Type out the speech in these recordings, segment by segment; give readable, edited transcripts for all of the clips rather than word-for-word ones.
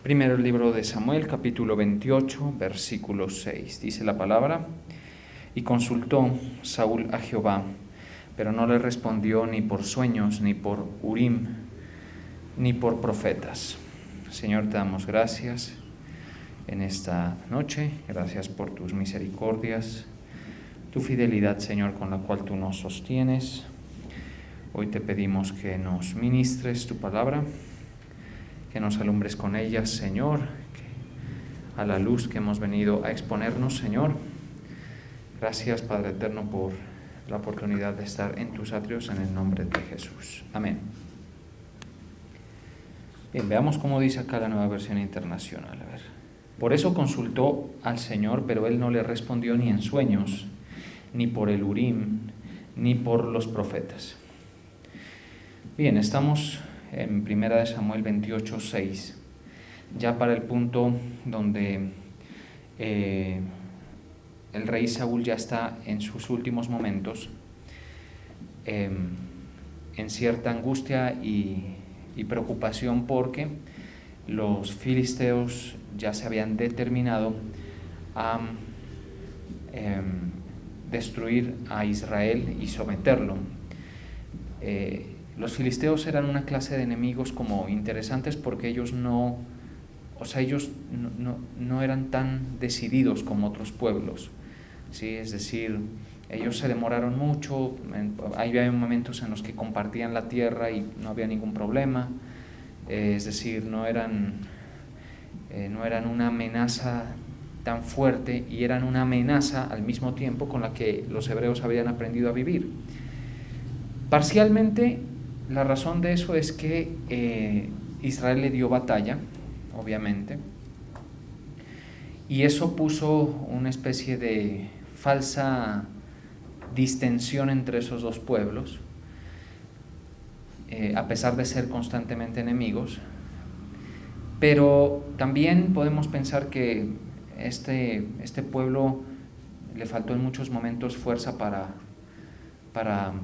Primero el libro de Samuel, capítulo 28, versículo 6. Dice la palabra: y consultó Saúl a Jehová, pero no le respondió ni por sueños, ni por Urim, ni por profetas. Señor, te damos gracias en esta noche. Gracias por tus misericordias, tu fidelidad, Señor, con la cual tú nos sostienes. Hoy te pedimos que nos ministres tu palabra, que nos alumbres con ella, Señor, a la luz que hemos venido a exponernos, Señor. Gracias, Padre eterno, por la oportunidad de estar en tus atrios, en el nombre de Jesús. Amén. Bien, veamos cómo dice acá la Nueva Versión Internacional. A ver. Por eso consultó al Señor, pero él no le respondió ni en sueños, ni por el Urim, ni por los profetas. Bien, estamos en 1 Samuel 28, 6, ya para el punto donde el rey Saúl ya está en sus últimos momentos, en cierta angustia y preocupación, porque los filisteos ya se habían determinado a destruir a Israel y someterlo. Los filisteos eran una clase de enemigos como interesantes, porque ellos no eran tan decididos como otros pueblos, ¿sí? Es decir, ellos se demoraron mucho. Había momentos en los que compartían la tierra y no había ningún problema. Es decir, no eran una amenaza tan fuerte, y eran una amenaza al mismo tiempo con la que los hebreos habían aprendido a vivir. Parcialmente, la razón de eso es que Israel le dio batalla, obviamente, y eso puso una especie de falsa distensión entre esos dos pueblos, a pesar de ser constantemente enemigos. Pero también podemos pensar que este pueblo le faltó en muchos momentos fuerza para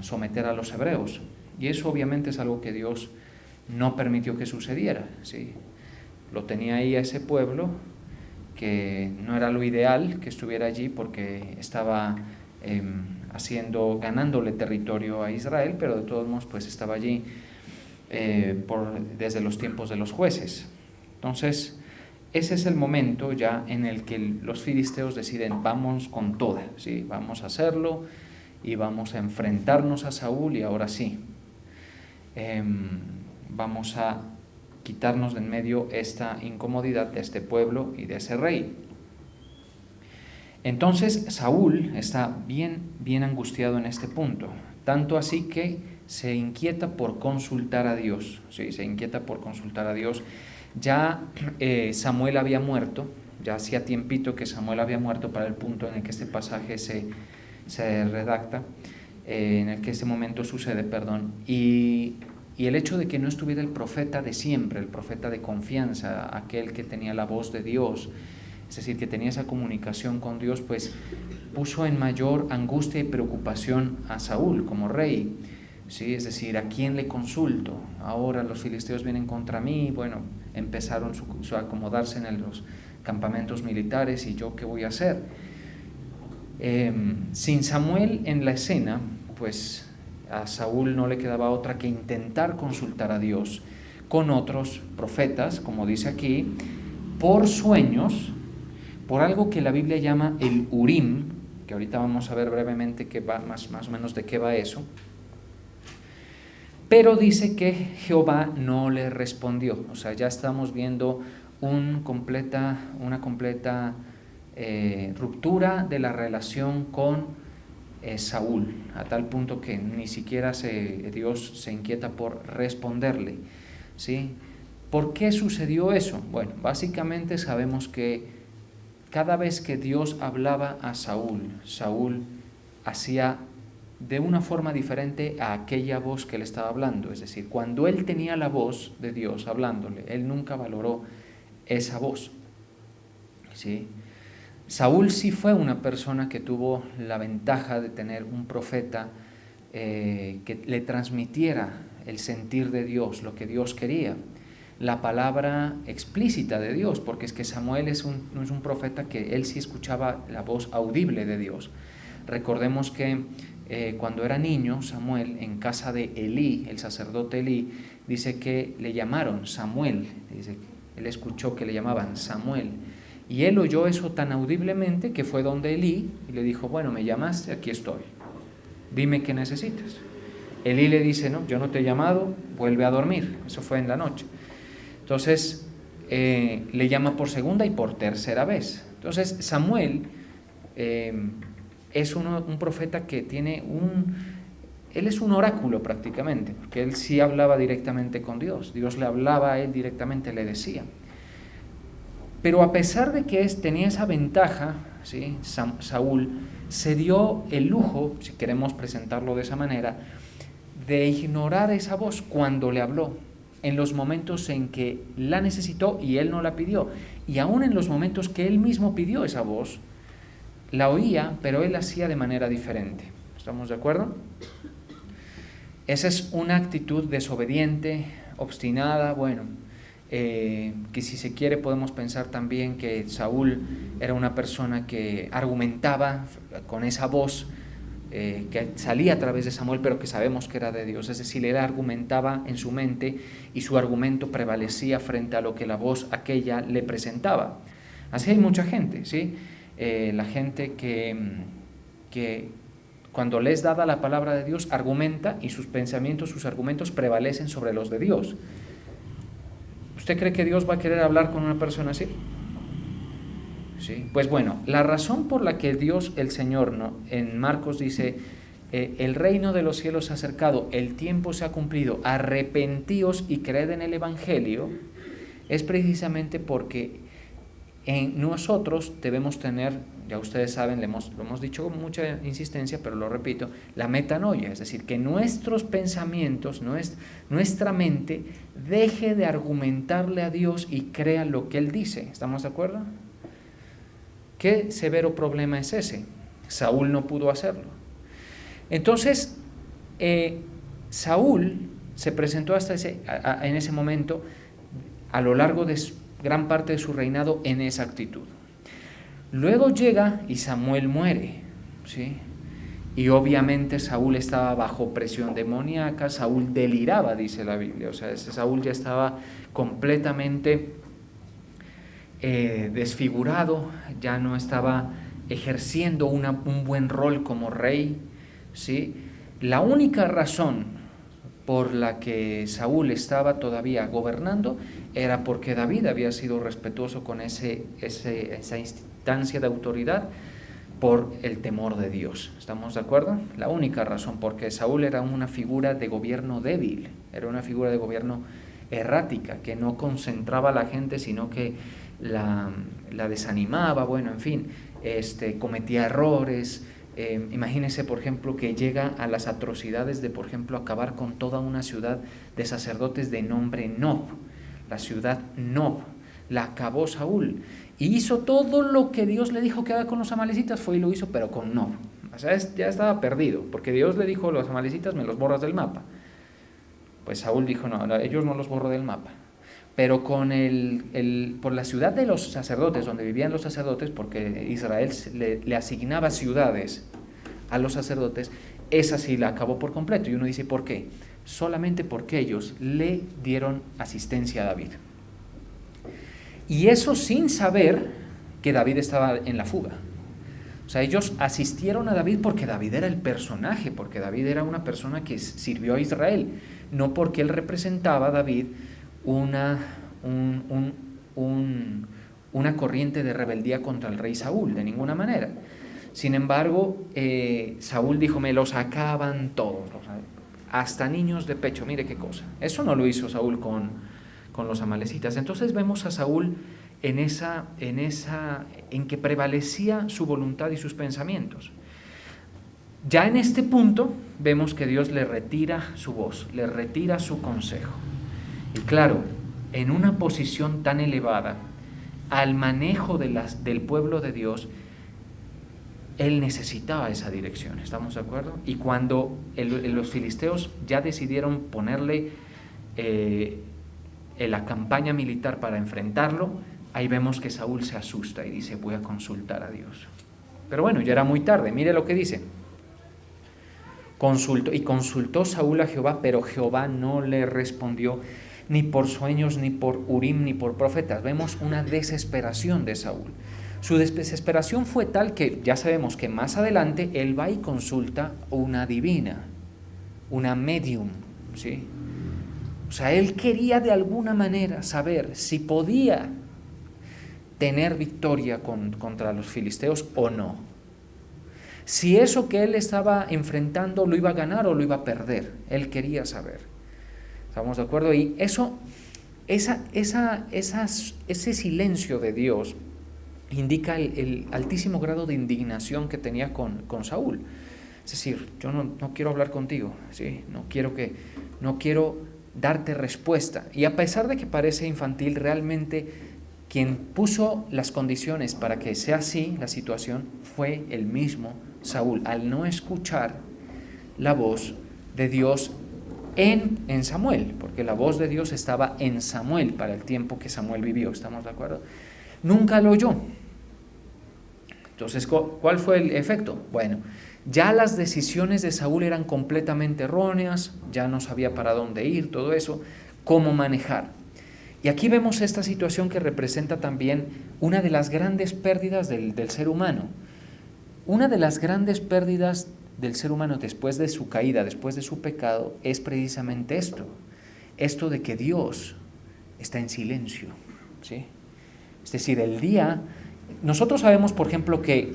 someter a los hebreos, y eso obviamente es algo que Dios no permitió que sucediera, ¿sí? Lo tenía ahí a ese pueblo, que no era lo ideal que estuviera allí, porque estaba ganándole territorio a Israel, pero de todos modos pues estaba allí desde los tiempos de los jueces. Entonces ese es el momento ya en el que los filisteos deciden: vamos con toda, ¿sí? Vamos a hacerlo y vamos a enfrentarnos a Saúl, y ahora sí, vamos a quitarnos de en medio esta incomodidad de este pueblo y de ese rey. Entonces Saúl está bien angustiado en este punto, tanto así que se inquieta por consultar a Dios, ¿sí? Se inquieta por consultar a Dios. Ya Samuel había muerto, ya hacía tiempito que Samuel había muerto para el punto en el que este pasaje se redacta, en el que este momento sucede, y el hecho de que no estuviera el profeta de siempre, el profeta de confianza, aquel que tenía la voz de Dios, es decir, que tenía esa comunicación con Dios, pues puso en mayor angustia y preocupación a Saúl como rey, ¿sí? Es decir, ¿a quién le consulto? Ahora los filisteos vienen contra mí. Bueno, empezaron a acomodarse en los campamentos militares, ¿y yo qué voy a hacer? Sin Samuel en la escena, pues a Saúl no le quedaba otra que intentar consultar a Dios con otros profetas, como dice aquí, por sueños, por algo que la Biblia llama el Urim, que ahorita vamos a ver brevemente más o menos de qué va eso. Pero dice que Jehová no le respondió. O sea, ya estamos viendo una completa ruptura de la relación con Saúl, a tal punto que ni siquiera Dios se inquieta por responderle, ¿sí? ¿Por qué sucedió eso? Bueno, básicamente sabemos que cada vez que Dios hablaba a Saúl, Saúl hacía de una forma diferente a aquella voz que le estaba hablando. Es decir, cuando él tenía la voz de Dios hablándole, él nunca valoró esa voz, ¿sí? Saúl sí fue una persona que tuvo la ventaja de tener un profeta que le transmitiera el sentir de Dios, lo que Dios quería. la palabra explícita de Dios, porque es que Samuel no es un profeta que él sí escuchaba la voz audible de Dios. Recordemos que cuando era niño, Samuel, en casa de Elí, el sacerdote Elí, dice que le llamaron Samuel, dice, él escuchó que le llamaban Samuel, y él oyó eso tan audiblemente que fue donde Elí y le dijo, bueno, me llamaste, aquí estoy, dime qué necesitas. Elí le dice, no, yo no te he llamado, vuelve a dormir. Eso fue en la noche. Entonces le llama por segunda y por tercera vez. Entonces Samuel es un profeta que él es un oráculo prácticamente, porque él sí hablaba directamente con Dios. Dios le hablaba a él directamente, le decía. Pero a pesar de que tenía esa ventaja, ¿sí? Saúl se dio el lujo, si queremos presentarlo de esa manera, de ignorar esa voz cuando le habló, en los momentos en que la necesitó y él no la pidió, y aún en los momentos que él mismo pidió esa voz, la oía, pero él hacía de manera diferente. ¿Estamos de acuerdo? Esa es una actitud desobediente, obstinada, que si se quiere podemos pensar también que Saúl era una persona que argumentaba con esa voz que salía a través de Samuel, pero que sabemos que era de Dios. Es decir, él argumentaba en su mente y su argumento prevalecía frente a lo que la voz aquella le presentaba. Así hay mucha gente, ¿sí? La gente que cuando le es dada la palabra de Dios argumenta y sus pensamientos, sus argumentos prevalecen sobre los de Dios. ¿Usted cree que Dios va a querer hablar con una persona así? ¿Sí? Pues bueno, la razón por la que Dios, el Señor, ¿no? En Marcos dice, el reino de los cielos se ha acercado, el tiempo se ha cumplido, arrepentíos y creed en el Evangelio, es precisamente porque en nosotros debemos tener, ya ustedes saben, lo hemos dicho con mucha insistencia, pero lo repito, la metanoia, es decir, que nuestros pensamientos, nuestra mente, deje de argumentarle a Dios y crea lo que Él dice. ¿Estamos de acuerdo? ¿Qué severo problema es ese? Saúl no pudo hacerlo. Entonces, Saúl se presentó en ese momento, a lo largo de gran parte de su reinado, en esa actitud. Luego llega y Samuel muere, ¿sí? Y obviamente Saúl estaba bajo presión demoníaca, Saúl deliraba, dice la Biblia, o sea, ese Saúl ya estaba completamente desfigurado, ya no estaba ejerciendo un buen rol como rey, ¿sí? La única razón por la que Saúl estaba todavía gobernando era porque David había sido respetuoso con esa instancia de autoridad por el temor de Dios. ¿Estamos de acuerdo? La única razón, porque Saúl era una figura de gobierno débil, era una figura de gobierno errática, que no concentraba a la gente, sino que la desanimaba, en fin, cometía errores. Imagínense, por ejemplo, que llega a las atrocidades de, por ejemplo, acabar con toda una ciudad de sacerdotes de nombre Nob. La ciudad Nob la acabó Saúl y hizo todo lo que Dios le dijo que haga con los amalecitas, fue y lo hizo, pero con Nob. O sea, ya estaba perdido, porque Dios le dijo, los amalecitas me los borras del mapa. Pues Saúl dijo, no, ellos no los borro del mapa. Pero por la ciudad de los sacerdotes, donde vivían los sacerdotes, porque Israel le asignaba ciudades a los sacerdotes, esa sí la acabó por completo. Y uno dice, ¿por qué? Solamente porque ellos le dieron asistencia a David. Y eso sin saber que David estaba en la fuga. O sea, ellos asistieron a David porque David era el personaje, porque David era una persona que sirvió a Israel, no porque él representaba a David una corriente de rebeldía contra el rey Saúl, de ninguna manera. Sin embargo, Saúl dijo, me los acaban todos, hasta niños de pecho, mire qué cosa. Eso no lo hizo Saúl con los amalecitas. Entonces vemos a Saúl en que prevalecía su voluntad y sus pensamientos. Ya en este punto vemos que Dios le retira su voz, le retira su consejo. Y claro, en una posición tan elevada, al manejo del pueblo de Dios, él necesitaba esa dirección, ¿estamos de acuerdo? Y cuando los filisteos ya decidieron ponerle en la campaña militar para enfrentarlo, ahí vemos que Saúl se asusta y dice, voy a consultar a Dios. Pero bueno, ya era muy tarde, mire lo que dice. Consultó Saúl a Jehová, pero Jehová no le respondió ni por sueños, ni por Urim, ni por profetas. Vemos una desesperación de Saúl. Su desesperación fue tal que ya sabemos que más adelante él va y consulta una divina, una medium, ¿sí? O sea, él quería de alguna manera saber si podía tener victoria contra los filisteos o no. Si eso que él estaba enfrentando lo iba a ganar o lo iba a perder. Él quería saber. ¿Estamos de acuerdo? Y ese silencio de Dios indica el altísimo grado de indignación que tenía con Saúl. Es decir, yo no quiero hablar contigo, ¿sí? No quiero darte respuesta. Y a pesar de que parece infantil, realmente quien puso las condiciones para que sea así la situación fue el mismo Saúl, al no escuchar la voz de Dios en Samuel, porque la voz de Dios estaba en Samuel para el tiempo que Samuel vivió, ¿estamos de acuerdo? Nunca lo oyó. Entonces, ¿cuál fue el efecto? Bueno, ya las decisiones de Saúl eran completamente erróneas, ya no sabía para dónde ir, todo eso, cómo manejar. Y aquí vemos esta situación que representa también una de las grandes pérdidas del ser humano. Una de las grandes pérdidas del ser humano después de su caída, después de su pecado, es precisamente esto de que Dios está en silencio, ¿sí? Es decir, nosotros sabemos, por ejemplo, que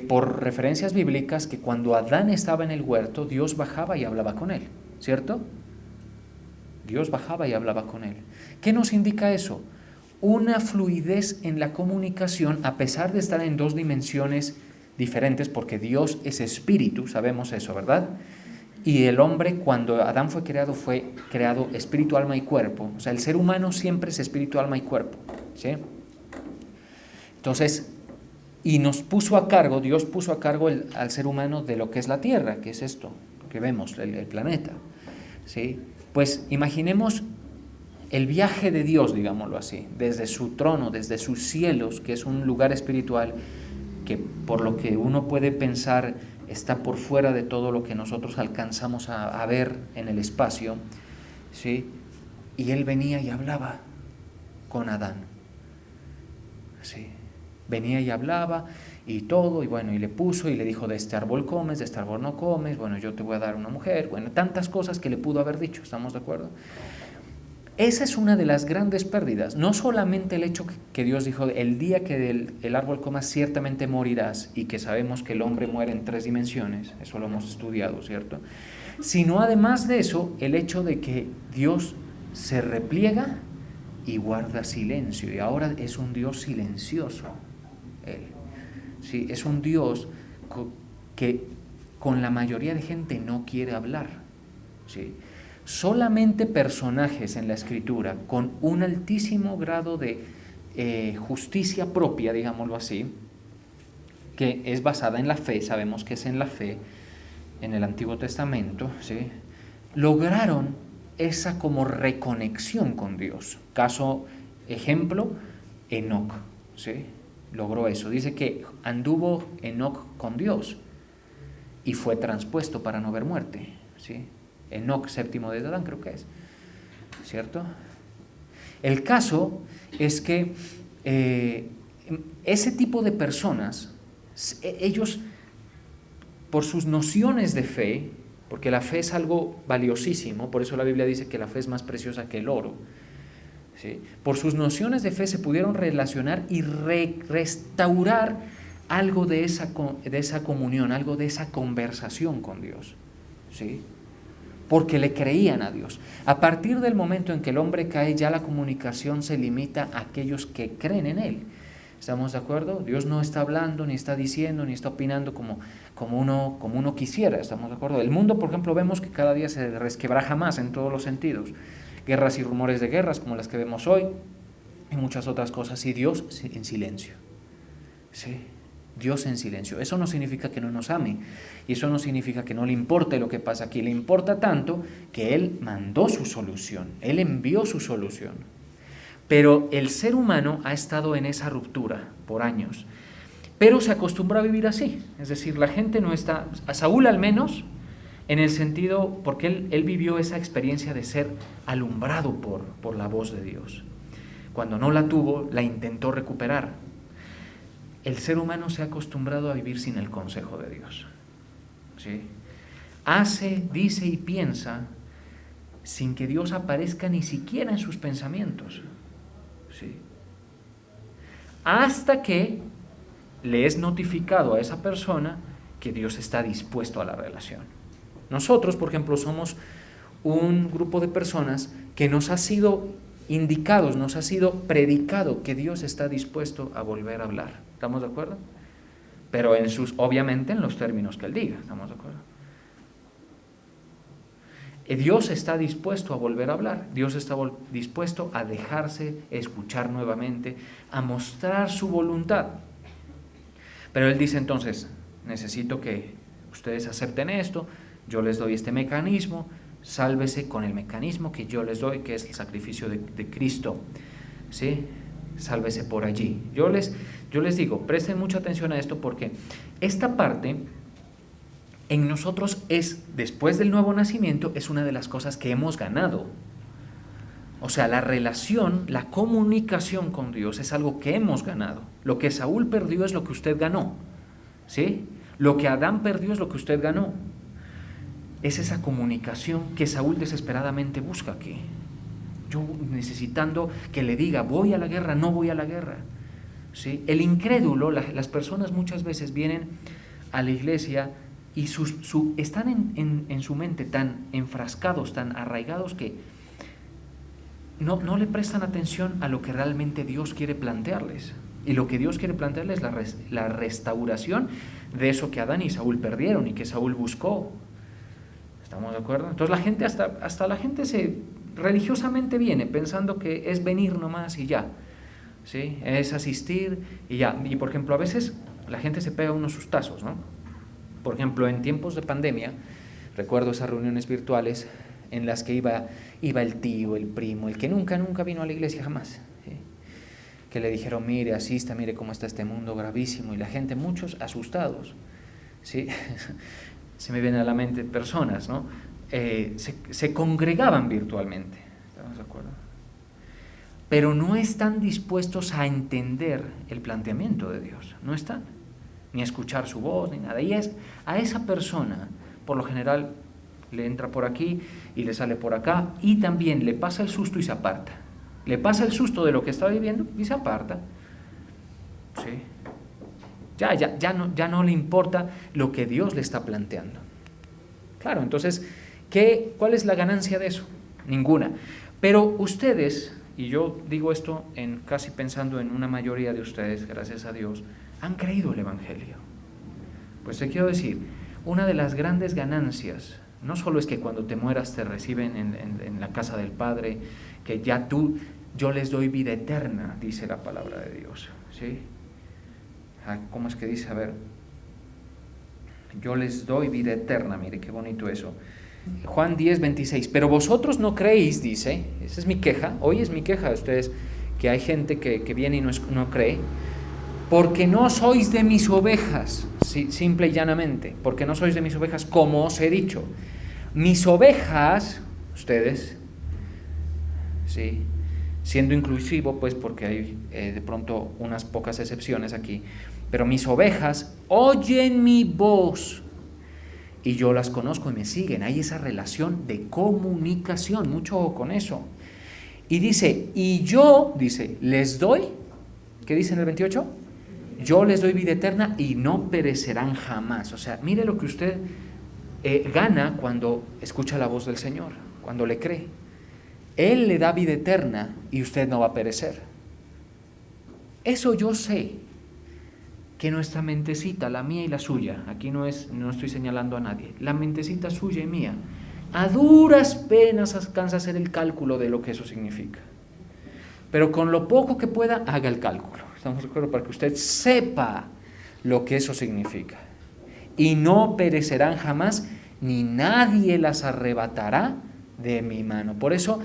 por referencias bíblicas, que cuando Adán estaba en el huerto, Dios bajaba y hablaba con él, ¿cierto? Dios bajaba y hablaba con él. ¿Qué nos indica eso? Una fluidez en la comunicación, a pesar de estar en dos dimensiones diferentes, porque Dios es espíritu, sabemos eso, ¿verdad? Y el hombre, cuando Adán fue creado espíritu, alma y cuerpo. O sea, el ser humano siempre es espíritu, alma y cuerpo, ¿sí? Entonces, y Dios puso a cargo al ser humano de lo que es la tierra, que es esto que vemos, el planeta, ¿sí? Pues imaginemos el viaje de Dios, digámoslo así, desde su trono, desde sus cielos, que es un lugar espiritual que por lo que uno puede pensar está por fuera de todo lo que nosotros alcanzamos a ver en el espacio, ¿sí? Y él venía y hablaba con Adán, ¿sí? Venía y hablaba y todo, y bueno, y le puso y le dijo, de este árbol comes, de este árbol no comes, bueno, yo te voy a dar una mujer, bueno, tantas cosas que le pudo haber dicho, ¿estamos de acuerdo? Esa es una de las grandes pérdidas, no solamente el hecho que Dios dijo, el día que del árbol comas ciertamente morirás, y que sabemos que el hombre muere en 3 dimensiones, eso lo hemos estudiado, ¿cierto? Sino además de eso, el hecho de que Dios se repliega y guarda silencio, y ahora es un Dios silencioso, Él. Sí, es un Dios que con la mayoría de gente no quiere hablar, ¿sí? Solamente personajes en la Escritura con un altísimo grado de justicia propia, digámoslo así, que es basada en la fe, sabemos que es en la fe, en el Antiguo Testamento, ¿sí? Lograron esa como reconexión con Dios. Ejemplo, Enoc, ¿sí? Logró eso. Dice que anduvo Enoc con Dios y fue transpuesto para no ver muerte, ¿sí? Enoc, séptimo de Adán, creo que es, ¿cierto? El caso es que ese tipo de personas, ellos, por sus nociones de fe, porque la fe es algo valiosísimo, por eso la Biblia dice que la fe es más preciosa que el oro, ¿sí? Por sus nociones de fe se pudieron relacionar y restaurar algo de esa comunión, algo de esa conversación con Dios, ¿sí? Porque le creían a Dios. A partir del momento en que el hombre cae, ya la comunicación se limita a aquellos que creen en Él. ¿Estamos de acuerdo? Dios no está hablando, ni está diciendo, ni está opinando como uno quisiera. ¿Estamos de acuerdo? El mundo, por ejemplo, vemos que cada día se resquebraja más en todos los sentidos. Guerras y rumores de guerras, como las que vemos hoy, y muchas otras cosas. Y Dios en silencio. ¿Sí? Dios en silencio. Eso no significa que no nos ame, y eso no significa que no le importe lo que pasa aquí. Le importa tanto que Él mandó su solución, Él envió su solución. Pero el ser humano ha estado en esa ruptura por años, pero se acostumbró a vivir así. Es decir, la gente no está, a Saúl al menos, en el sentido, porque él vivió esa experiencia de ser alumbrado por la voz de Dios. Cuando no la tuvo, la intentó recuperar. El ser humano se ha acostumbrado a vivir sin el consejo de Dios. ¿Sí? Hace, dice y piensa sin que Dios aparezca ni siquiera en sus pensamientos. ¿Sí? Hasta que le es notificado a esa persona que Dios está dispuesto a la relación. Nosotros, por ejemplo, somos un grupo de personas que nos ha sido indicados, nos ha sido predicado que Dios está dispuesto a volver a hablar. ¿Estamos de acuerdo? Pero obviamente en los términos que Él diga. ¿Estamos de acuerdo? Dios está dispuesto a volver a hablar. Dios está dispuesto a dejarse escuchar nuevamente, a mostrar su voluntad. Pero Él dice entonces, necesito que ustedes acepten esto, yo les doy este mecanismo, sálvese con el mecanismo que yo les doy, que es el sacrificio de Cristo. ¿Sí? Sálvese por allí. Yo les digo, presten mucha atención a esto, porque esta parte en nosotros después del nuevo nacimiento, es una de las cosas que hemos ganado. O sea, la relación, la comunicación con Dios es algo que hemos ganado. Lo que Saúl perdió es lo que usted ganó. ¿Sí? Lo que Adán perdió es lo que usted ganó. Es esa comunicación que Saúl desesperadamente busca aquí. Yo necesitando que le diga, voy a la guerra, no voy a la guerra. ¿Sí? El incrédulo, las personas muchas veces vienen a la iglesia y están en su mente tan enfrascados, tan arraigados, que no le prestan atención a lo que realmente Dios quiere plantearles. Y lo que Dios quiere plantearles es la restauración de eso que Adán y Saúl perdieron y que Saúl buscó. ¿Estamos de acuerdo? Entonces la gente, hasta la gente religiosamente viene pensando que es venir nomás y ya. ¿Sí? Es asistir y ya. Y por ejemplo, a veces la gente se pega unos sustazos, ¿no? Por ejemplo, en tiempos de pandemia, recuerdo esas reuniones virtuales en las que iba el tío, el primo, el que nunca vino a la iglesia jamás, ¿sí? Que le dijeron, mire, asista, mire cómo está este mundo gravísimo, y la gente, muchos asustados, ¿sí? Se me vienen a la mente personas, ¿no? Se congregaban virtualmente, ¿estamos de acuerdo? Pero no están dispuestos a entender el planteamiento de Dios, no están, ni a escuchar su voz, ni nada. Y a esa persona, por lo general, le entra por aquí y le sale por acá, y también le pasa el susto y se aparta. Le pasa el susto de lo que está viviendo y se aparta. ¿Sí? Ya no le importa lo que Dios le está planteando. Claro, entonces, ¿cuál es la ganancia de eso? Ninguna. Pero ustedes, y yo digo esto casi pensando en una mayoría de ustedes, gracias a Dios, han creído el Evangelio. Pues te quiero decir, una de las grandes ganancias, no solo es que cuando te mueras te reciben en la casa del Padre, que yo les doy vida eterna, dice la palabra de Dios, ¿sí? ¿Cómo es que dice? A ver, yo les doy vida eterna, mire qué bonito eso. Juan 10:26, pero vosotros no creéis, dice, esa es mi queja, hoy es mi queja de ustedes, que hay gente que viene y no cree, porque no sois de mis ovejas, simple y llanamente, porque no sois de mis ovejas, como os he dicho. Mis ovejas, ustedes, ¿sí? Siendo inclusivo, pues porque hay de pronto unas pocas excepciones aquí, pero mis ovejas oyen mi voz y yo las conozco y me siguen. Hay esa relación de comunicación, mucho ojo con eso. Y dice, les doy, ¿qué dice en el 28? Yo les doy vida eterna y no perecerán jamás. O sea, mire lo que usted gana cuando escucha la voz del Señor, cuando le cree. Él le da vida eterna y usted no va a perecer. Eso yo sé, que nuestra mentecita, la mía y la suya, aquí no estoy señalando a nadie, la mentecita suya y mía, a duras penas alcanza a hacer el cálculo de lo que eso significa. Pero con lo poco que pueda, haga el cálculo. ¿Estamos de acuerdo? Para que usted sepa lo que eso significa. Y no perecerán jamás, ni nadie las arrebatará de mi mano. Por eso,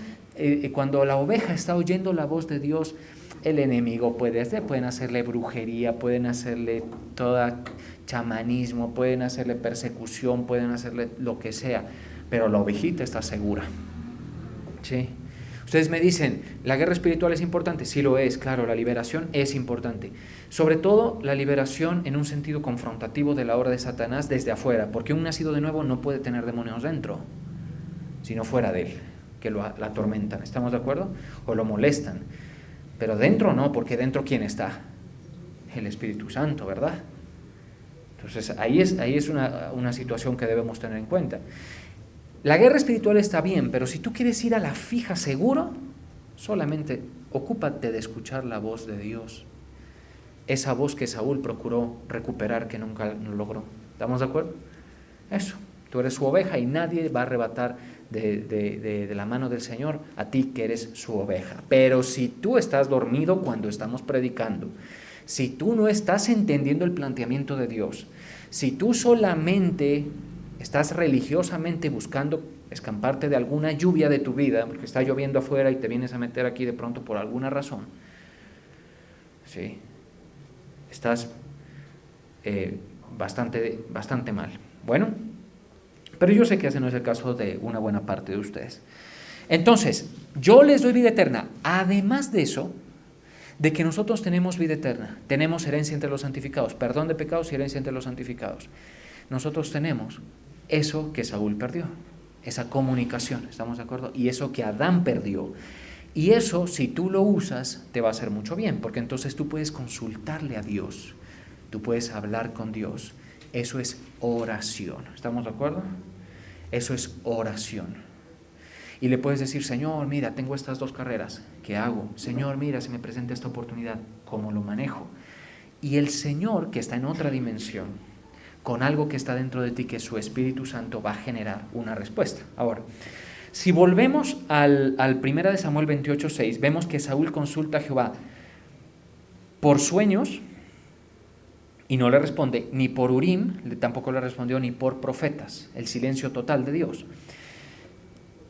cuando la oveja está oyendo la voz de Dios, el enemigo pueden hacerle brujería, pueden hacerle toda chamanismo, pueden hacerle persecución, pueden hacerle lo que sea, pero la ovejita está segura. ¿Sí? Ustedes me dicen, ¿la guerra espiritual es importante? Sí lo es, claro, la liberación es importante. Sobre todo la liberación en un sentido confrontativo de la obra de Satanás desde afuera, porque un nacido de nuevo no puede tener demonios dentro, sino fuera de él, que lo atormentan. ¿Estamos de acuerdo? O lo molestan. Pero dentro no, porque dentro ¿quién está? El Espíritu Santo, ¿verdad? Entonces ahí es una situación que debemos tener en cuenta. La guerra espiritual está bien, pero si tú quieres ir a la fija seguro, solamente ocúpate de escuchar la voz de Dios. Esa voz que Saúl procuró recuperar, que nunca lo logró. ¿Estamos de acuerdo? Eso, tú eres su oveja y nadie va a arrebatar de la mano del Señor a ti que eres su oveja. Pero si tú estás dormido cuando estamos predicando, si tú no estás entendiendo el planteamiento de Dios, si tú solamente estás religiosamente buscando escamparte de alguna lluvia de tu vida, porque está lloviendo afuera y te vienes a meter aquí de pronto por alguna razón, ¿sí? Estás bastante mal. Bueno, pero yo sé que ese no es el caso de una buena parte de ustedes. Entonces, yo les doy vida eterna. Además de eso, de que nosotros tenemos vida eterna, tenemos herencia entre los santificados, perdón de pecados y herencia entre los santificados. Nosotros tenemos eso que Saúl perdió, esa comunicación, ¿estamos de acuerdo? Y eso que Adán perdió. Y eso, si tú lo usas, te va a hacer mucho bien, porque entonces tú puedes consultarle a Dios, tú puedes hablar con Dios. Eso es oración, ¿estamos de acuerdo? Eso es oración. Y le puedes decir, Señor, mira, tengo estas 2 carreras, ¿qué hago? Señor, mira, se me presenta esta oportunidad, ¿cómo lo manejo? Y el Señor, que está en otra dimensión, con algo que está dentro de ti, que es su Espíritu Santo, va a generar una respuesta. Ahora, si volvemos al 1 de Samuel 28:6, vemos que Saúl consulta a Jehová por sueños y no le responde ni por Urim, tampoco le respondió ni por profetas, el silencio total de Dios.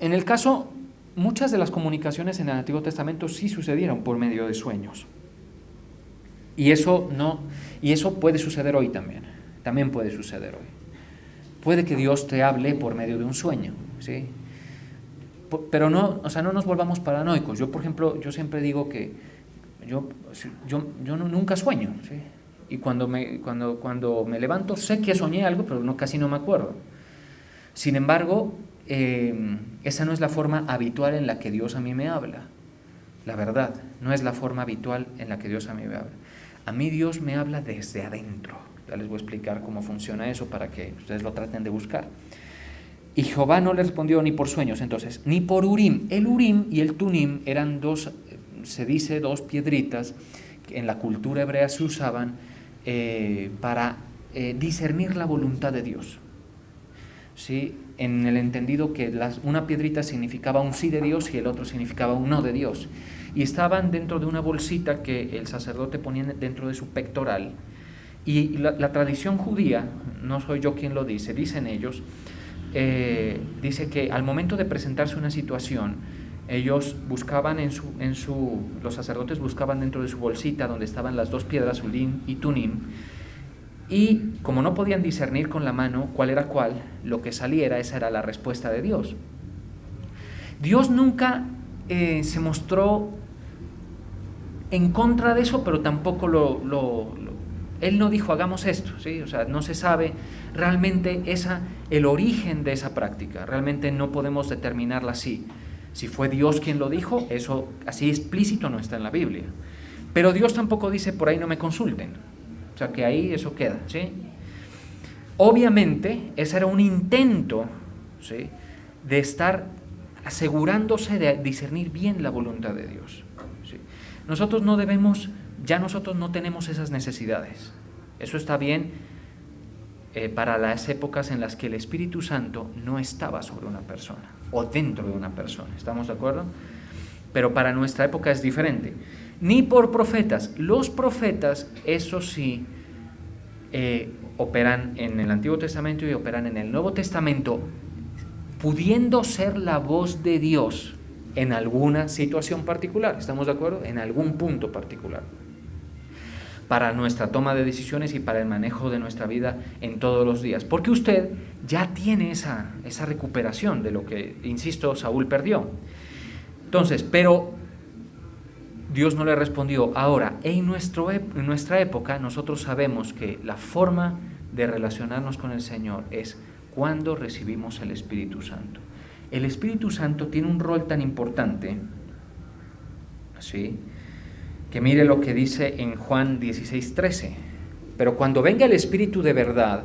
En el caso, muchas de las comunicaciones en el Antiguo Testamento sí sucedieron por medio de sueños. Y eso puede suceder hoy también puede suceder hoy. Puede que Dios te hable por medio de un sueño, ¿sí? Pero no nos volvamos paranoicos. Yo, por ejemplo, yo siempre digo que yo nunca sueño, ¿sí? Y cuando me levanto sé que soñé algo, pero casi no me acuerdo. Sin embargo, esa no es la forma habitual en la que Dios a mí me habla. La verdad, no es la forma habitual en la que Dios a mí me habla. A mí Dios me habla desde adentro. Ya les voy a explicar cómo funciona eso para que ustedes lo traten de buscar. Y Jehová no le respondió ni por sueños, entonces, ni por Urim. El Urim y el Tunim eran 2 piedritas que en la cultura hebrea se usaban para discernir la voluntad de Dios. ¿Sí? En el entendido que una piedrita significaba un sí de Dios y el otro significaba un no de Dios. Y estaban dentro de una bolsita que el sacerdote ponía dentro de su pectoral. Y la tradición judía, no soy yo quien lo dice, dicen ellos, dice que al momento de presentarse una situación, ellos buscaban los sacerdotes buscaban dentro de su bolsita donde estaban las 2 piedras, Urim y Tunim, y como no podían discernir con la mano cuál era cuál, lo que saliera, esa era la respuesta de Dios. Dios nunca se mostró en contra de eso, pero tampoco Él no dijo hagamos esto, ¿sí? O sea, no se sabe realmente el origen de esa práctica, realmente no podemos determinarla así. Si fue Dios quien lo dijo, eso así explícito no está en la Biblia. Pero Dios tampoco dice por ahí no me consulten, o sea que ahí eso queda, ¿sí? Obviamente ese era un intento, ¿sí?, de estar asegurándose de discernir bien la voluntad de Dios, ¿sí? Nosotros no tenemos esas necesidades. Eso está bien para las épocas en las que el Espíritu Santo no estaba sobre una persona o dentro de una persona. ¿Estamos de acuerdo? Pero para nuestra época es diferente. Ni por profetas. Los profetas, eso sí, operan en el Antiguo Testamento y operan en el Nuevo Testamento, pudiendo ser la voz de Dios en alguna situación particular, ¿estamos de acuerdo? En algún punto particular, para nuestra toma de decisiones y para el manejo de nuestra vida en todos los días, porque usted ya tiene esa recuperación de lo que, insisto, Saúl perdió. Entonces, pero Dios no le respondió. Ahora, en nuestra época, nosotros sabemos que la forma de relacionarnos con el Señor es cuando recibimos el Espíritu Santo. El Espíritu Santo tiene un rol tan importante, ¿sí?, que mire lo que dice en Juan 16:13. Pero cuando venga el Espíritu de verdad,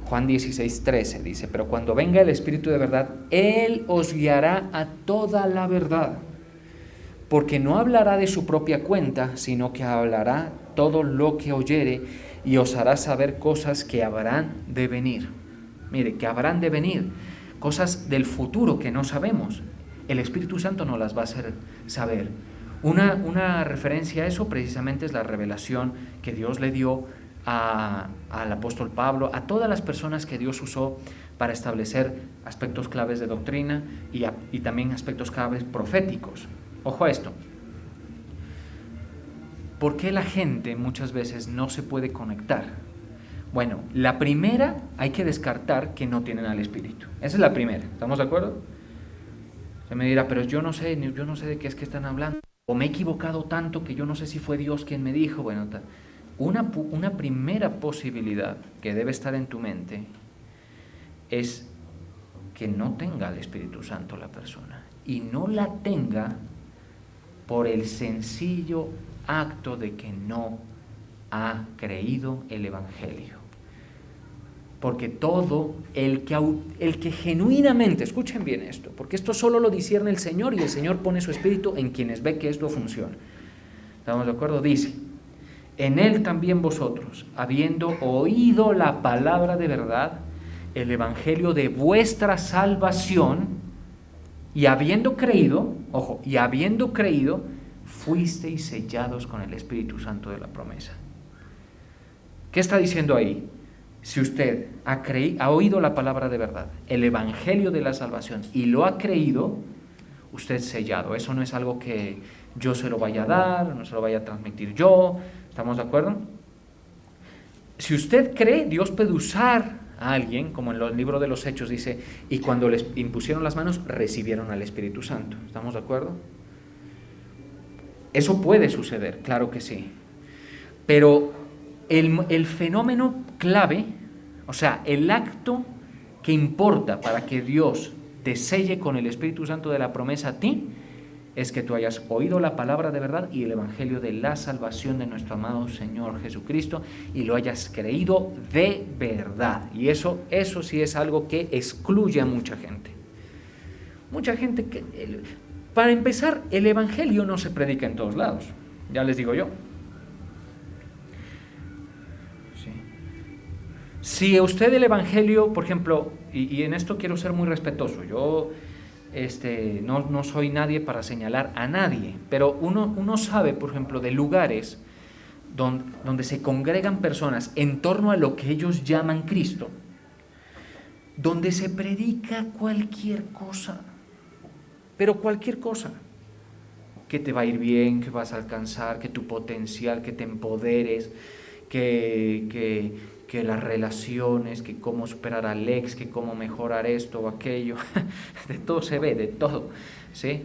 Juan 16:13 dice, pero cuando venga el Espíritu de verdad, Él os guiará a toda la verdad, porque no hablará de su propia cuenta, sino que hablará todo lo que oyere y os hará saber cosas que habrán de venir. Mire, que habrán de venir, cosas del futuro que no sabemos. El Espíritu Santo nos las va a hacer saber. Una referencia a eso precisamente es la revelación que Dios le dio al apóstol Pablo, a todas las personas que Dios usó para establecer aspectos claves de doctrina y también aspectos claves proféticos. Ojo a esto. ¿Por qué la gente muchas veces no se puede conectar? Bueno, la primera, hay que descartar que no tienen al Espíritu. Esa es la primera, ¿estamos de acuerdo? Se me dirá, pero yo no sé de qué es que están hablando. O me he equivocado tanto que yo no sé si fue Dios quien me dijo. Bueno, una primera posibilidad que debe estar en tu mente es que no tenga el Espíritu Santo la persona. Y no la tenga por el sencillo acto de que no ha creído el Evangelio. Porque todo el que genuinamente, escuchen bien esto, porque esto solo lo discierne el Señor y el Señor pone su Espíritu en quienes ve que esto funciona. ¿Estamos de acuerdo? Dice, en Él también vosotros, habiendo oído la palabra de verdad, el Evangelio de vuestra salvación, y habiendo creído, ojo, y habiendo creído, fuisteis sellados con el Espíritu Santo de la promesa. ¿Qué está diciendo ahí? Si usted ha oído la palabra de verdad, el Evangelio de la salvación, y lo ha creído, usted es sellado. Eso no es algo que yo se lo vaya a dar, no se lo vaya a transmitir yo. ¿Estamos de acuerdo? Si usted cree, Dios puede usar a alguien, como en el libro de los Hechos dice, y cuando les impusieron las manos, recibieron al Espíritu Santo. ¿Estamos de acuerdo? Eso puede suceder, claro que sí. Pero el fenómeno clave, o sea, el acto que importa para que Dios te selle con el Espíritu Santo de la promesa a ti, es que tú hayas oído la palabra de verdad y el Evangelio de la salvación de nuestro amado Señor Jesucristo y lo hayas creído de verdad. Y eso sí es algo que excluye a mucha gente. Mucha gente que... Para empezar, el Evangelio no se predica en todos lados, ya les digo yo. Sí. Si usted el Evangelio, por ejemplo, y en esto quiero ser muy respetuoso, yo no soy nadie para señalar a nadie, pero uno sabe, por ejemplo, de lugares donde se congregan personas en torno a lo que ellos llaman Cristo, donde se predica cualquier cosa, pero cualquier cosa, que te va a ir bien, que vas a alcanzar, que tu potencial, que te empoderes, que las relaciones, que cómo superar al ex, que cómo mejorar esto o aquello, de todo se ve, de todo, ¿sí?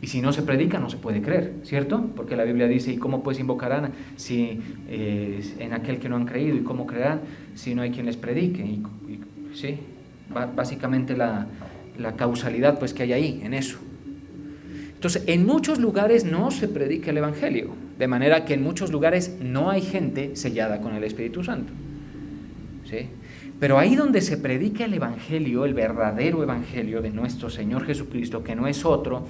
Y si no se predica, no se puede creer, ¿cierto? Porque la Biblia dice, ¿y cómo pues invocarán si en aquel que no han creído? ¿Y cómo creerán si no hay quien les predique? ¿Sí? Básicamente la causalidad pues que hay ahí, en eso. Entonces, en muchos lugares no se predica el Evangelio, de manera que en muchos lugares no hay gente sellada con el Espíritu Santo, ¿sí? Pero ahí donde se predica el Evangelio, el verdadero Evangelio de nuestro Señor Jesucristo, que no es otro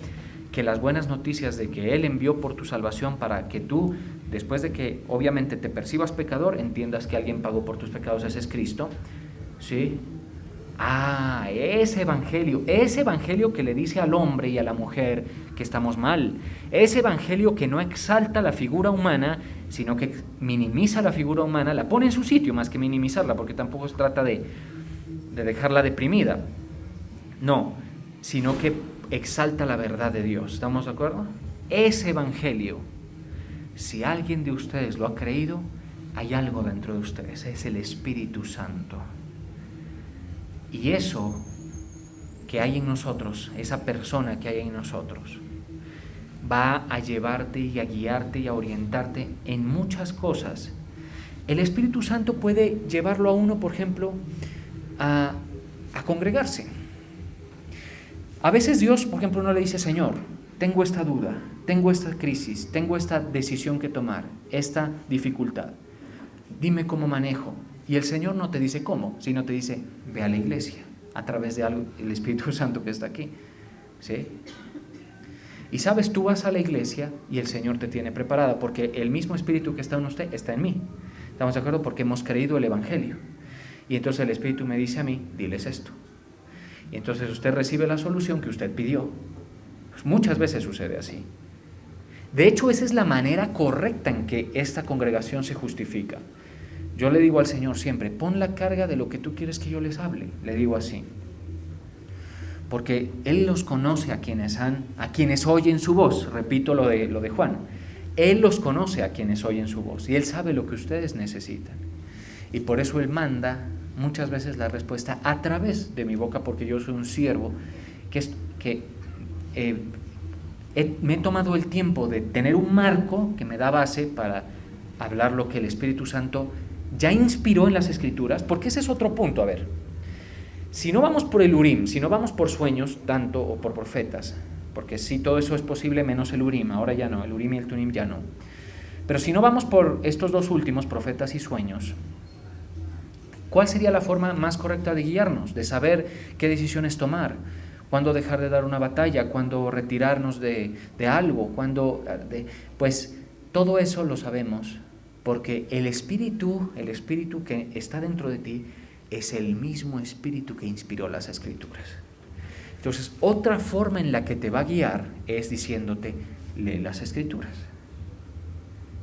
que las buenas noticias de que Él envió por tu salvación para que tú, después de que obviamente te percibas pecador, entiendas que alguien pagó por tus pecados, ese es Cristo, ¿sí? Ese evangelio que le dice al hombre y a la mujer que estamos mal. Ese evangelio que no exalta la figura humana, sino que minimiza la figura humana, la pone en su sitio más que minimizarla, porque tampoco se trata de dejarla deprimida. No, sino que exalta la verdad de Dios. ¿Estamos de acuerdo? Ese evangelio, si alguien de ustedes lo ha creído, hay algo dentro de ustedes, es el Espíritu Santo. Y eso que hay en nosotros, esa persona que hay en nosotros, va a llevarte y a guiarte y a orientarte en muchas cosas. El Espíritu Santo puede llevarlo a uno, por ejemplo, a congregarse. A veces Dios, por ejemplo, no le dice: Señor, tengo esta duda, tengo esta crisis, tengo esta decisión que tomar, esta dificultad. Dime cómo manejo. Y el Señor no te dice cómo, sino te dice: ve a la iglesia, a través de algo, el Espíritu Santo que está aquí. ¿Sí? Y sabes, tú vas a la iglesia y el Señor te tiene preparada, porque el mismo Espíritu que está en usted está en mí. ¿Estamos de acuerdo? Porque hemos creído el Evangelio. Y entonces el Espíritu me dice a mí: diles esto. Y entonces usted recibe la solución que usted pidió. Pues muchas veces sucede así. De hecho, esa es la manera correcta en que esta congregación se justifica. Yo le digo al Señor siempre: pon la carga de lo que tú quieres que yo les hable. Le digo así. Porque Él los conoce a quienes oyen su voz. Repito lo de Juan. Él los conoce a quienes oyen su voz. Y Él sabe lo que ustedes necesitan. Y por eso Él manda muchas veces la respuesta a través de mi boca, porque yo soy un siervo me he tomado el tiempo de tener un marco que me da base para hablar lo que el Espíritu Santo ya inspiró en las Escrituras, porque ese es otro punto. A ver, si no vamos por el Urim, si no vamos por sueños tanto o por profetas, porque sí, todo eso es posible menos el Urim, ahora ya no, el Urim y el Tumim ya no. Pero si no vamos por estos dos últimos, profetas y sueños, ¿cuál sería la forma más correcta de guiarnos, de saber qué decisiones tomar? ¿Cuándo dejar de dar una batalla? ¿Cuándo retirarnos de algo? Pues todo eso lo sabemos, porque el Espíritu que está dentro de ti es el mismo Espíritu que inspiró las Escrituras. Entonces, otra forma en la que te va a guiar es diciéndote: lee las Escrituras.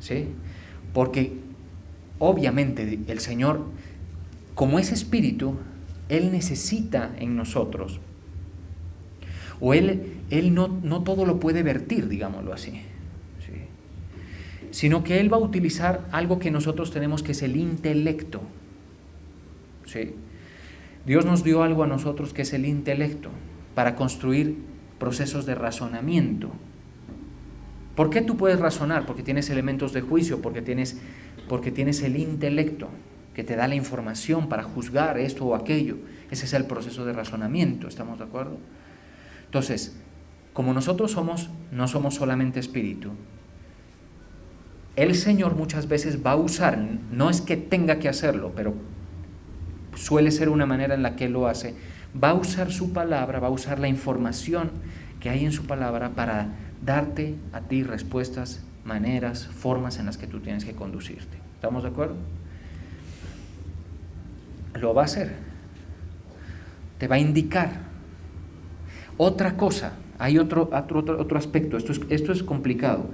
¿Sí? Porque obviamente el Señor, como es Espíritu, Él necesita en nosotros, o Él no todo lo puede vertir, digámoslo así, ¿sí? Sino que Él va a utilizar algo que nosotros tenemos, que es el intelecto. ¿Sí? Dios nos dio algo a nosotros que es el intelecto, para construir procesos de razonamiento. ¿Por qué tú puedes razonar? Porque tienes elementos de juicio, porque tienes el intelecto que te da la información para juzgar esto o aquello. Ese es el proceso de razonamiento, ¿estamos de acuerdo? Entonces, como nosotros no somos solamente espíritu, el Señor muchas veces va a usar, no es que tenga que hacerlo, pero suele ser una manera en la que Él lo hace, va a usar su palabra, va a usar la información que hay en su palabra para darte a ti respuestas, maneras, formas en las que tú tienes que conducirte. ¿Estamos de acuerdo? Lo va a hacer. Te va a indicar. Otra cosa, hay otro aspecto, esto es complicado,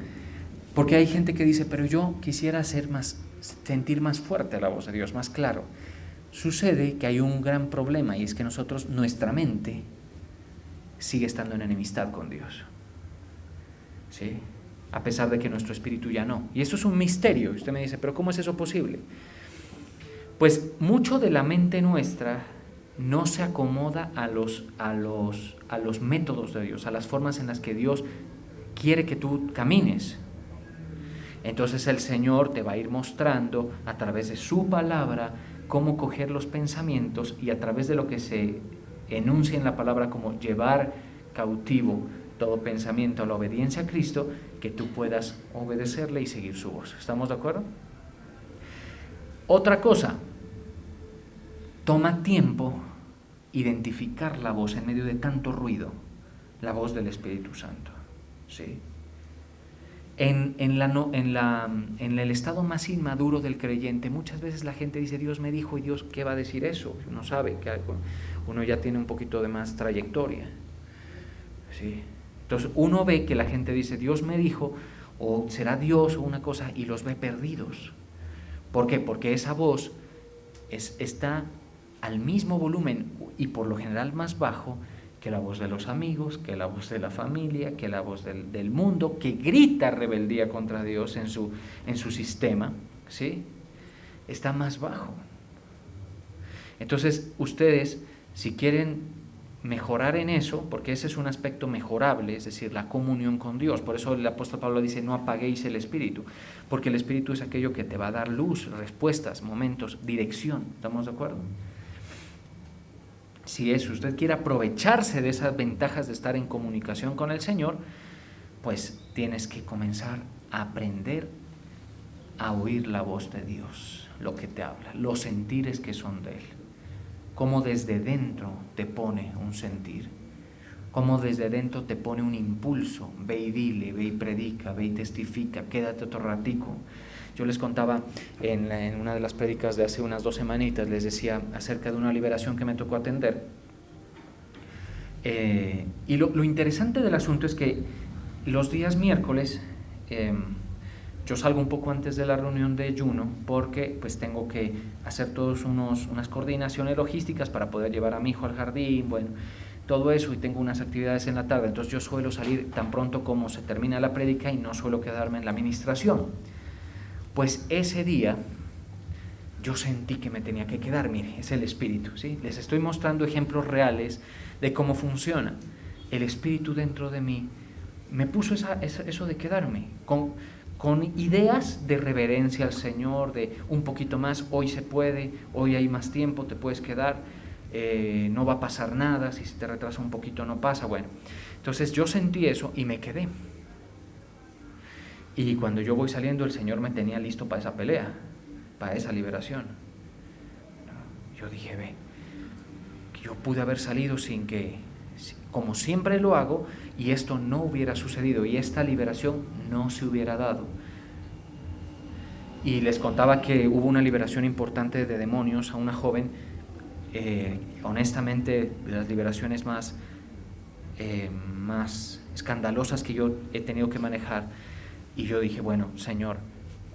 porque hay gente que dice: pero yo quisiera sentir más fuerte la voz de Dios, más claro. Sucede que hay un gran problema, y es que nuestra mente sigue estando en enemistad con Dios, ¿sí? A pesar de que nuestro espíritu ya no. Y eso es un misterio. Usted me dice: pero ¿cómo es eso posible? Pues mucho de la mente nuestra no se acomoda a los métodos de Dios, a las formas en las que Dios quiere que tú camines. Entonces el Señor te va a ir mostrando a través de su palabra cómo coger los pensamientos, y a través de lo que se enuncia en la palabra como llevar cautivo todo pensamiento a la obediencia a Cristo, que tú puedas obedecerle y seguir su voz. ¿Estamos de acuerdo? Otra cosa, toma tiempo identificar la voz en medio de tanto ruido, la voz del Espíritu Santo, ¿sí? En el estado más inmaduro del creyente, muchas veces la gente dice: Dios me dijo, y Dios, ¿qué va a decir eso? Uno sabe que uno ya tiene un poquito de más trayectoria, ¿sí? Entonces uno ve que la gente dice, Dios me dijo, o será Dios o una cosa, y los ve perdidos. ¿Por qué? Porque esa voz está al mismo volumen y por lo general más bajo que la voz de los amigos, que la voz de la familia, que la voz del mundo, que grita rebeldía contra Dios en su sistema, ¿sí? Está más bajo. Entonces, ustedes, si quieren mejorar en eso, porque ese es un aspecto mejorable, es decir, la comunión con Dios. Por eso el apóstol Pablo dice, no apaguéis el Espíritu, porque el Espíritu es aquello que te va a dar luz, respuestas, momentos, dirección. ¿Estamos de acuerdo? Si usted quiere aprovecharse de esas ventajas de estar en comunicación con el Señor, pues tienes que comenzar a aprender a oír la voz de Dios, lo que te habla, los sentires que son de Él. Cómo desde dentro te pone un sentir, cómo desde dentro te pone un impulso, ve y dile, ve y predica, ve y testifica, quédate otro ratico. Yo les contaba en una de las prédicas de hace unas 2 semanitas, les decía acerca de una liberación que me tocó atender. Y lo interesante del asunto es que los días miércoles yo salgo un poco antes de la reunión de Juno porque pues tengo que hacer todos unas coordinaciones logísticas para poder llevar a mi hijo al jardín, bueno, todo eso, y tengo unas actividades en la tarde. Entonces yo suelo salir tan pronto como se termina la prédica y no suelo quedarme en la administración. Pues ese día yo sentí que me tenía que quedar. Mire, es el Espíritu, ¿sí? Les estoy mostrando ejemplos reales de cómo funciona. El Espíritu dentro de mí me puso eso de quedarme, con ideas de reverencia al Señor, de un poquito más, hoy se puede, hoy hay más tiempo, te puedes quedar, no va a pasar nada, si se te retrasa un poquito no pasa, bueno. Entonces yo sentí eso y me quedé. Y cuando yo voy saliendo, el Señor me tenía listo para esa pelea, para esa liberación. Yo dije, ve, que yo pude haber salido sin que, como siempre lo hago, y esto no hubiera sucedido, y esta liberación no se hubiera dado. Y les contaba que hubo una liberación importante de demonios a una joven, honestamente, de las liberaciones más escandalosas que yo he tenido que manejar. Y yo dije, bueno, Señor,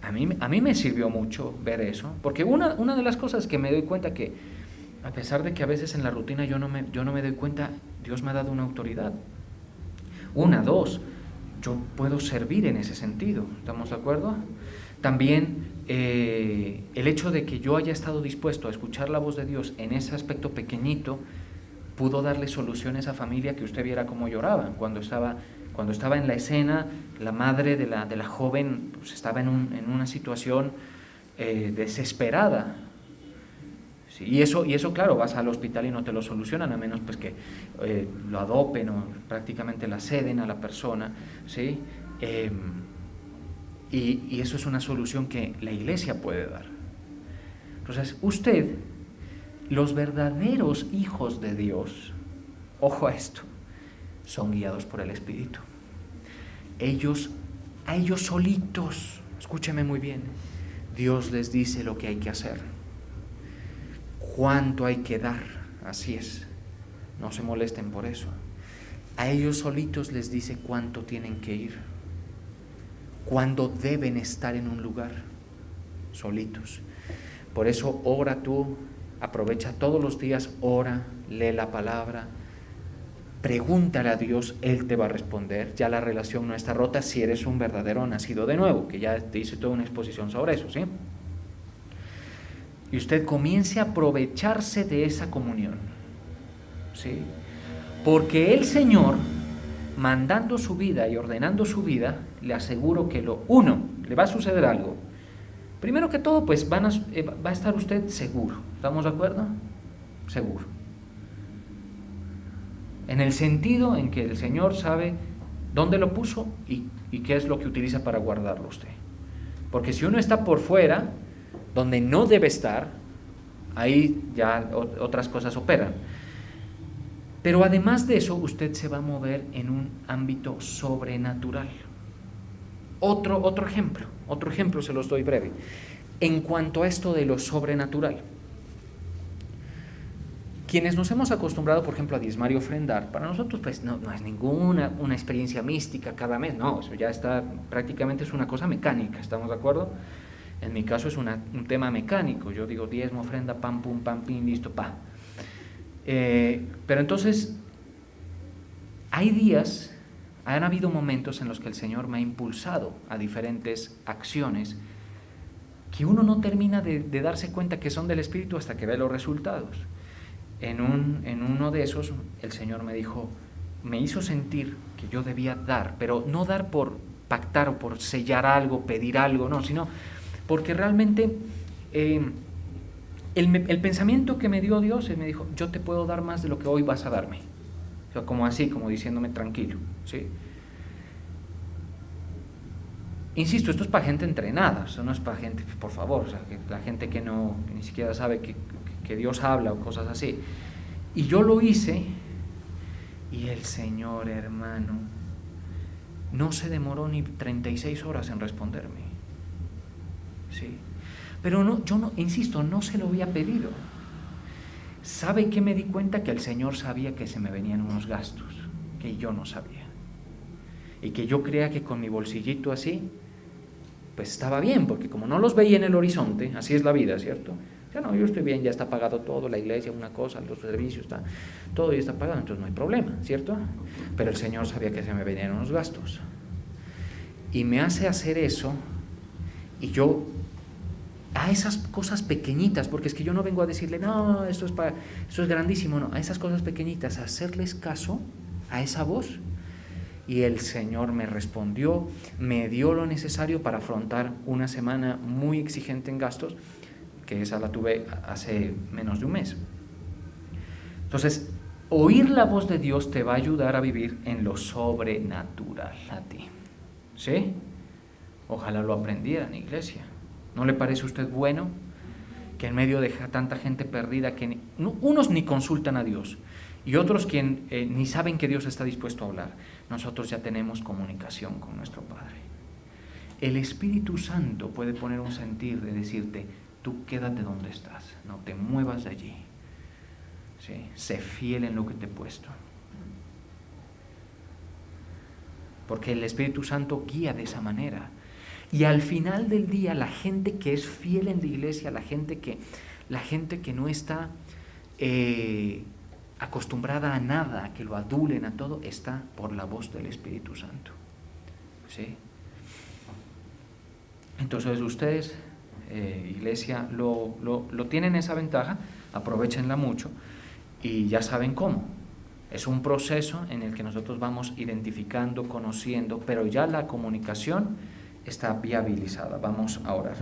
a mí me sirvió mucho ver eso, porque una de las cosas que me doy cuenta que, a pesar de que a veces en la rutina yo no me doy cuenta, Dios me ha dado una autoridad. 2, yo puedo servir en ese sentido, ¿estamos de acuerdo? También el hecho de que yo haya estado dispuesto a escuchar la voz de Dios en ese aspecto pequeñito, pudo darle solución a esa familia, que usted viera cómo lloraban cuando estaba en la escena. La madre de la joven pues estaba en una situación desesperada. Sí, y eso claro, vas al hospital y no te lo solucionan, a menos pues que lo adopten o prácticamente la ceden a la persona, ¿sí? Y eso es una solución que la iglesia puede dar. Entonces, usted, los verdaderos hijos de Dios, ojo a esto, son guiados por el Espíritu. A ellos solitos, escúcheme muy bien, Dios les dice lo que hay que hacer, cuánto hay que dar, así es, no se molesten por eso. A ellos solitos les dice cuánto tienen que ir, cuándo deben estar en un lugar, solitos. Por eso ora tú, aprovecha todos los días, ora, lee la palabra, pregúntale a Dios, Él te va a responder. Ya la relación no está rota si eres un verdadero nacido de nuevo, que ya te hice toda una exposición sobre eso, ¿sí? Y usted comience a aprovecharse de esa comunión, ¿sí? Porque el Señor, mandando su vida y ordenando su vida, le aseguro que le va a suceder algo. Primero que todo, pues va a estar usted seguro. ¿Estamos de acuerdo? Seguro. En el sentido en que el Señor sabe dónde lo puso y qué es lo que utiliza para guardarlo usted. Porque si uno está por fuera, donde no debe estar, ahí ya otras cosas operan. Pero además de eso, usted se va a mover en un ámbito sobrenatural. Otro ejemplo se los doy breve. En cuanto a esto de lo sobrenatural, Quienes nos hemos acostumbrado, por ejemplo, a diezmar y ofrendar, para nosotros pues no es ninguna una experiencia mística cada mes, no, eso ya está, prácticamente es una cosa mecánica, ¿estamos de acuerdo? En mi caso es un tema mecánico, yo digo diezmo, ofrenda, pam, pum, pam, pim, listo, pa. Pero entonces, han habido momentos en los que el Señor me ha impulsado a diferentes acciones que uno no termina de darse cuenta que son del Espíritu hasta que ve los resultados. En uno de esos, el Señor me hizo sentir que yo debía dar, pero no dar por pactar o por sellar algo, pedir algo, no, sino porque realmente el pensamiento que me dio Dios, Él me dijo, yo te puedo dar más de lo que hoy vas a darme. O sea, como así, como diciéndome tranquilo, ¿sí? Insisto, esto es para gente entrenada, esto no es para gente, por favor, o sea, la gente que ni siquiera sabe que Dios habla o cosas así. Y yo lo hice, y el Señor, hermano, no se demoró ni 36 horas en responderme. Sí. Pero insisto, no se lo había pedido. ¿Sabe qué me di cuenta? Que el Señor sabía que se me venían unos gastos que yo no sabía. Y que yo creía que con mi bolsillito así, pues estaba bien, porque como no los veía en el horizonte, así es la vida, ¿cierto? Ya no, yo estoy bien, ya está pagado todo, la iglesia, una cosa, los servicios, todo ya está pagado, entonces no hay problema, ¿cierto? Pero el Señor sabía que se me venían unos gastos. Y me hace hacer eso, y yo, a esas cosas pequeñitas, porque es que yo no vengo a decirle, no, esto es grandísimo, no, a esas cosas pequeñitas, a hacerles caso a esa voz. Y el Señor me respondió, me dio lo necesario para afrontar una semana muy exigente en gastos, que esa la tuve hace menos de un mes. Entonces, oír la voz de Dios te va a ayudar a vivir en lo sobrenatural a ti. ¿Sí? Ojalá lo aprendieran, iglesia. ¿No le parece a usted bueno que en medio de tanta gente perdida, que unos ni consultan a Dios y otros ni saben que Dios está dispuesto a hablar, nosotros ya tenemos comunicación con nuestro Padre? El Espíritu Santo puede poner un sentir de decirte, tú quédate donde estás, no te muevas de allí. ¿Sí? Sé fiel en lo que te he puesto. Porque el Espíritu Santo guía de esa manera. Y al final del día, la gente que es fiel en la iglesia, la gente que no está acostumbrada a nada, a que lo adulen a todo, está por la voz del Espíritu Santo. ¿Sí? Entonces ustedes, iglesia, lo tienen esa ventaja, aprovechenla mucho y ya saben cómo. Es un proceso en el que nosotros vamos identificando, conociendo, pero ya la comunicación está viabilizada. Vamos a orar.